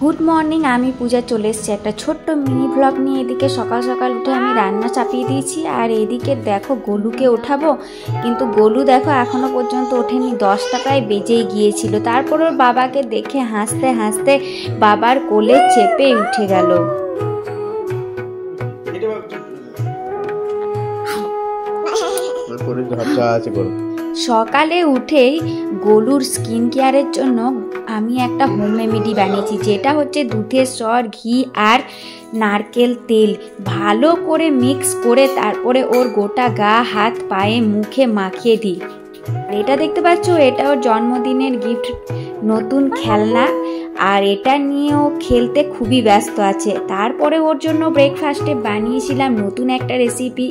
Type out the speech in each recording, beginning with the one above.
Good morning, আমি পূজা চলে এসেছি একটা ছোট্ট মিনি ব্লগ নিয়ে। এদিকে সকাল সকাল উঠে আমি রান্না চাপিয়ে দিয়েছি, আর এদিকে দেখো গোলুকে ওঠাবো, কিন্তু গোলু দেখো এখনো পর্যন্ত ওঠেনি। 10টা প্রায় বেজেই গিয়েছিল। তারপর ওর বাবাকে দেখে হাসতে হাসতে বাবার কোলে চেপে উঠে গেল। সকালে উঠেই গোলুর স্কিন কেয়ারের জন্য আমি একটা হোম রেমেডি বানিয়েছি, যেটা হচ্ছে দুধের সর, ঘি আর নারকেল তেল ভালো করে মিক্স করে তারপরে ওর গোটা গা, হাত, পায়ে, মুখে মাখিয়ে দিই। আর এটা দেখতে পাচ্ছ, এটা ওর জন্মদিনের গিফট, নতুন খেলনা, আর এটা নিয়ে ও খেলতে খুবই ব্যস্ত আছে। তারপরে ওর জন্য ব্রেকফাস্টে বানিয়েছিলাম নতুন একটা রেসিপি,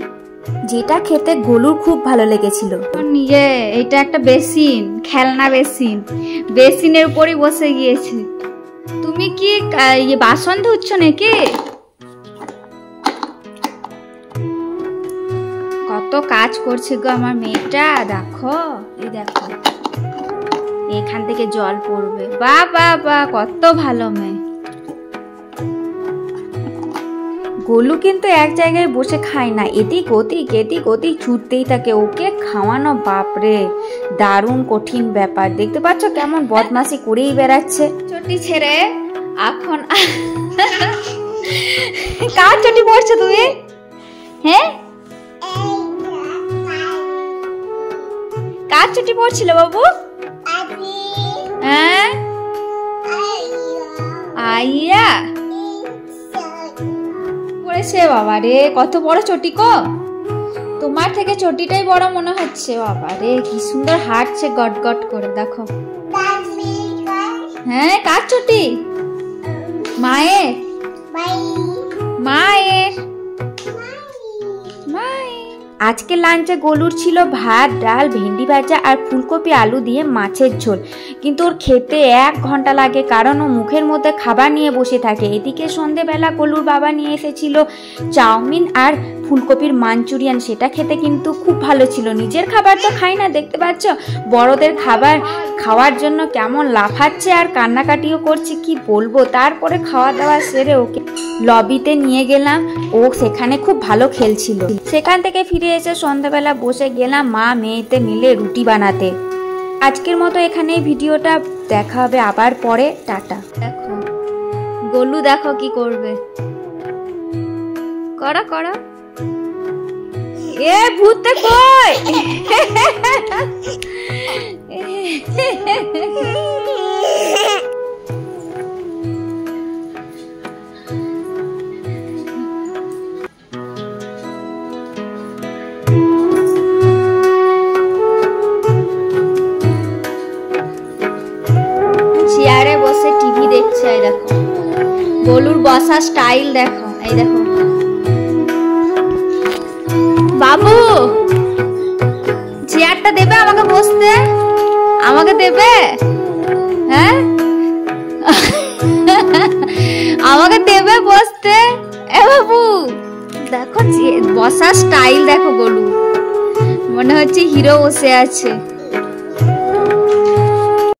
যেটা খেতে গোলুর খুব ভালো লেগেছিল। নিজে এটা একটা বেসিন, খেলনা বেসিন, বেসিনের উপরই বসে গিয়েছে। তুমি কি বাসন ধুচ্ছ নাকি? কত কাজ করছে গো আমার মেয়েটা, দেখো এই দেখো, এখান থেকে জল পড়বে। বাহ বাহ বাহ, কত ভালো মেয়ে। গোলু কিন্তু এক জায়গায় বসে খায় না, এদিক ওদিক ছুটতেই থাকে। ওকে খাওয়ানো বাপরে দারুণ কঠিন ব্যাপার। দেখতে পাচ্ছ কেমন বদমাশি করেই বেড়াচ্ছে। চটি ছেড়ে এখন কার চটি পড়ছে তুমি? হ্যাঁ, কার চটি পড়ছিল বাবু? হ্যাঁ, আইয়া পড়েছে। বাবা রে, কত বড় চটি গো! তোমার থেকে চটিটাই বড় মনে হচ্ছে। বাবা রে, কি সুন্দর হাঁটছে গট গট করে, দেখো। হ্যাঁ, কার চটি? মায়ের। মায়ের। আজকে লাঞ্চে গোলুর ছিল ভাত, ডাল, ভেন্ডি ভাজা আর ফুলকপি আলু দিয়ে মাছের ঝোল, কিন্তু ওর খেতে 1 ঘন্টা লাগে, কারণ ও মুখের মধ্যে খাবার নিয়ে বসে থাকে। এদিকে সন্ধেবেলা গোলুর বাবা নিয়ে এসেছিল চাউমিন আর ফুলকপির মাঞ্চুরিয়ান, সেটা খেতে কিন্তু খুব ভালো ছিল। নিজের খাবার তো খাই না, দেখতে পাচ্ছ বড়দের খাবার খাওয়ার জন্য কেমন লাফাচ্ছে আর কান্নাকাটিও করছে, কি বলবো। তারপরে খাওয়া দাওয়া সেরে ওকে লবিতে নিয়ে গেলাম, ও সেখানে খুব ভালো খেলছিল। সেখান থেকে ফিরে এসে সন্ধ্যাবেলা বসে গেলাম মা মেয়েতে মিলে রুটি বানাতে। আজকের মতো এখানেই ভিডিওটা, দেখা হবে আবার পরে, টাটা। দেখো গোলু, দেখো কি করবে, করা করা। এ ভূতে কই? চেয়ারে বসে টিভি দেখছে। এই দেখো গোলুর বসা স্টাইল, দেখো এই দেখো। বাবু, চেয়ারটা দেবে আমাকে বসতে? আমাকে দেবে? হ্যাঁ, আমাকে দেবে বসতে? এ বাবু, দেখো বসা স্টাইল দেখো গোলু, মনে হচ্ছে হিরো বসে আছে।